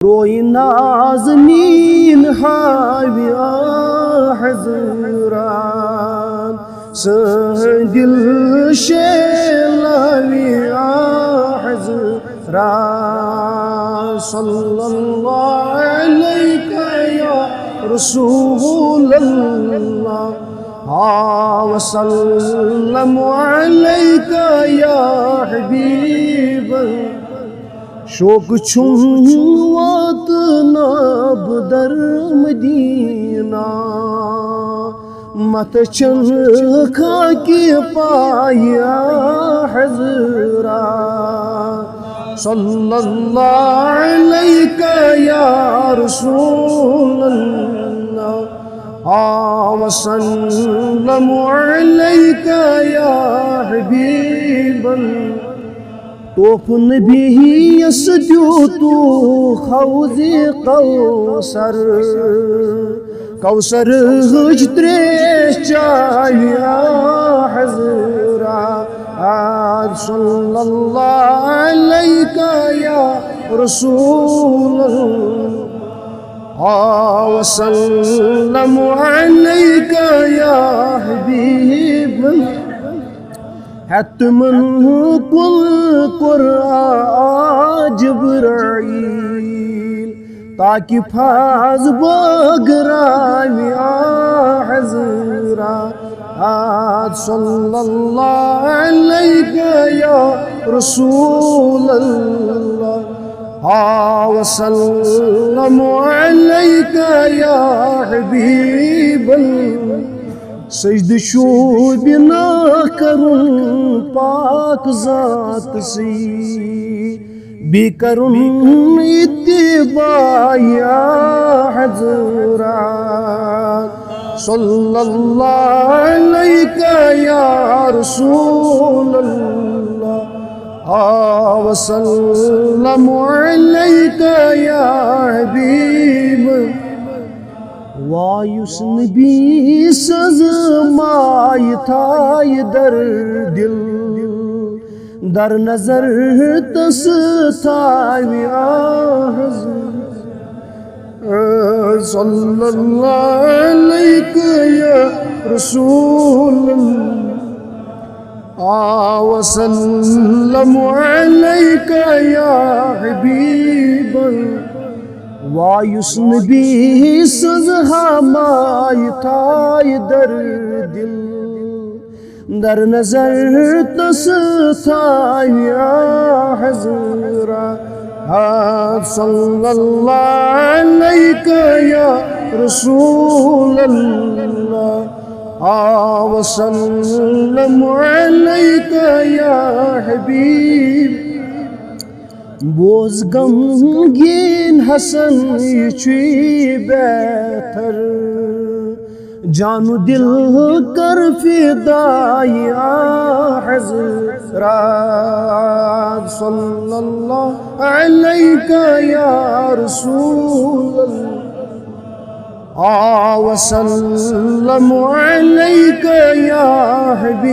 रोई नाज़नीन हाविया हज़रान दिल शेलाविया हज़रान सल्लल्लाहु अलैका या रसूलल्लाह वसल्लम अलैका या हबीबल्लाह। शोक छुवात नाब दर मदीना मत चल खाकी पाया हज़रा सल्लल्लाहु अलैका या रसूलल्लाह वसल्लम अलैका या हबीबल्लाह। तोफ नबी यस द्यूतु हौज़े कौसर कौसर हज त्रेश चाया हज़रा सल्लल्लाहु अलैका या रसूलल्लाह वसल्लम अलैका या हबीबल्लाह। हतमन कुल कुरआन जिब्राईल ताकि फाज बगराविया हज़रा सल्लल्लाहु अलैका या रसूलल्लाह वसल्लम अलैका या हबीबल्लाह। सजद शोबिना करुन पाक ज़ात से भी करुन इत्तिबाया हज़रा सल्लल्लाहु अलैका या रसूलल्लाह वसल्लम अलैका या हबीब। वायुस नबी सज माय थाय दर दिल दर नजर तस थाविया सल्लल्लाहु अलैका या रसूलल्लाह वसल्लम अलैका या हबीबल्लाह। वायुस नबी सजहा माय थाय दर दिल दर नजर तस थाया हज़रा सल्लल्लाहु अलैका या रसूलल्लाह वसल्लम अलैका या हबीब। बोझ गमगीन हसन बेहतर जानू दिल कर फिदाया हज़रा सल्लल्लाहु अलैका या रसूलल्लाह वसल्लम अलैका या हबीब।